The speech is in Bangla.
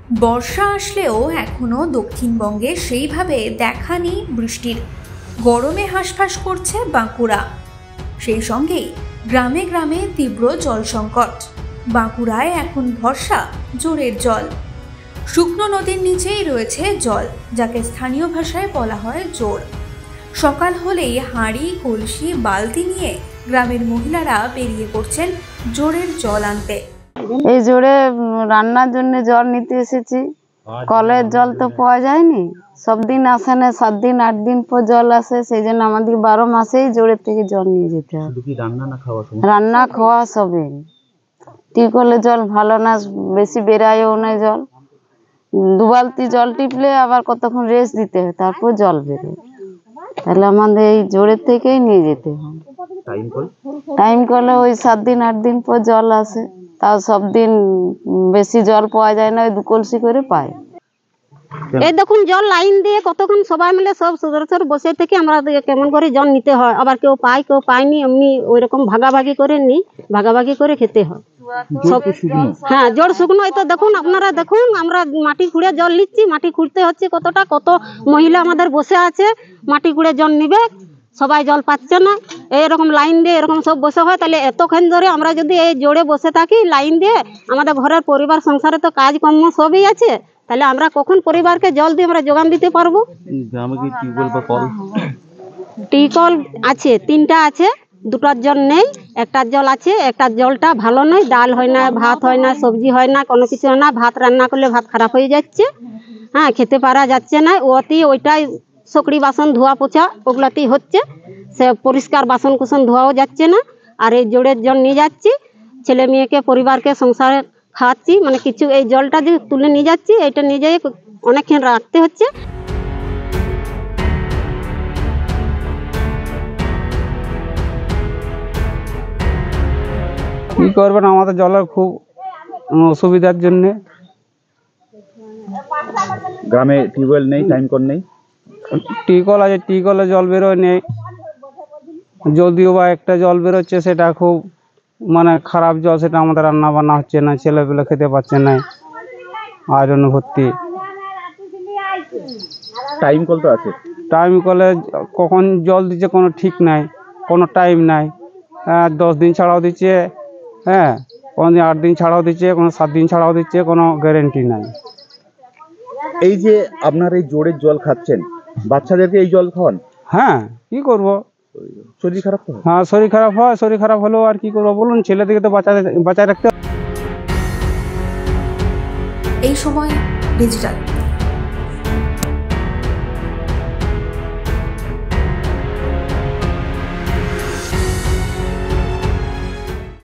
বর্ষা আসলেও এখনও দক্ষিণবঙ্গে সেইভাবে দেখা নেই বৃষ্টির। গরমে হাঁসফাঁস করছে বাঁকুড়া। সেই সঙ্গেই গ্রামে গ্রামে তীব্র জল সংকট। বাঁকুড়ায় এখন ভরসা জোরের জল। শুকনো নদীর নিচেই রয়েছে জল, যাকে স্থানীয় ভাষায় বলা হয় জোর। সকাল হলেই হাঁড়ি, কলসি, বালতি নিয়ে গ্রামের মহিলারা বেরিয়ে পড়ছেন জোরের জল আনতে। এই জোরে রান্নার জন্য জল নিতে এসেছি। কলের জল তো পাওয়া যায়নি, সব দিন আসে না, 7 দিন 8 দিন পর জল আসে। সেই জন্য আমাদের 12 মাসেই জোরের থেকে জল নিয়ে যেতে হয়। রান্না খাওয়া সবে। টিউবওয়েলের জল ভালো না, বেশি বেরায়ও না জল। 2 বালতি জল টিপলে আবার কতক্ষণ রেস্ট দিতে হয়, তারপর জল বেরোয়। তাহলে আমাদের এই জোরের থেকেই নিয়ে যেতে হয়। টাইম কলে ওই 7 দিন 8 দিন পর জল আসে। তাও সব দিন বেশি জল পাওয়া যায় না, 2 কলসি করে পায়। এই দেখুন জল লাইন দিয়ে কতক্ষণ সবাই মিলে সব সদস্য বসে থেকে আমরা কেমন করে জল নিতে হয়। আবার কেউ পায় কেউ পায়নি, এমনি ওই রকম ভাগাভাগি করে নি, ভাগাভাগি করে খেতে হয়। হ্যাঁ, জল শুকনো। তো দেখুন, আপনারা দেখুন, আমরা মাটি খুঁড়ে জল নিচ্ছি। মাটি খুঁড়তে হচ্ছে কতটা, কত মহিলা আমাদের বসে আছে মাটি খুঁড়ে জল নিবে, সবাই জল পাচ্ছে না। এইরকম লাইন দিয়ে এরকম সব বসে হয়। তাহলে এতক্ষণ ধরে আমরা যদি এই জোরে বসে থাকি লাইন দিয়ে, আমাদের ঘরের পরিবার সংসারে তো কাজকর্ম সবই আছে, তাহলে আমরা কখন পরিবারকে জল দিয়ে আমরা যোগান দিতে পারবো? টিউবওয়েল আছে, 3টা আছে, 2টার জল নেই, 1টার জল আছে। 1টার জলটা ভালো নয়, ডাল হয় না, ভাত হয় না, সবজি হয় না, কোনো কিছু হয় না। ভাত রান্না করলে ভাত খারাপ হয়ে যাচ্ছে, হ্যাঁ, খেতে পারা যাচ্ছে না। ওইটাই সকড়ি বাসন ধোয়া পোছা ওগুলাতেই হচ্ছে, সে পরিষ্কার বাসন কুসন ধোয়াও যাচ্ছে না। আর এই জোরের জল নিয়ে যাচ্ছি, ছেলে মেয়েকে পরিবারকে সংসারে খাওয়াচ্ছি, মানে কিছু এই জলটা যে তুলে নিয়ে যাচ্ছি, এটা নিয়ে যাই অনেকক্ষণ রাখতে হচ্ছে। কি করবেন, আমাদের জলের খুব অসুবিধার জন্য। গ্রামে টিউবওয়েল নেই, টাইম কল নেই। টিউবওয়েল আছে, টিউবওয়েলে জল বেরোয় নেই। যদিও বা একটা জল বেরোচ্ছে, সেটা খুব মানে খারাপ জল, সেটা আমাদের রান্না বান্না হচ্ছে না, ছেলেপেলে খেতে পাচ্ছে না, আয়রন ভর্তি। টাইম কল তো আছে, টাইম কলে কখন জল দিচ্ছে কোনো ঠিক নাই, কোনো টাইম নাই। 10 দিন ছাড়াও দিচ্ছে, হ্যাঁ, কোনো দিন 8 দিন ছাড়াও দিচ্ছে, কোনো 7 দিন ছাড়াও দিচ্ছে, কোনো গ্যারেন্টি নাই। এই যে আপনার এই জোরের জল খাচ্ছেন, বাচ্চাদেরকে এই জল খাওয়ান? হ্যাঁ, কি করব, শরীর খারাপ তো? হ্যাঁ, শরীর খারাপ হয়। শরীর খারাপ হলেও আর কি করবো বলুন, ছেলেদিকে তো বাঁচায় রাখতে। এই সময় ডিজিটাল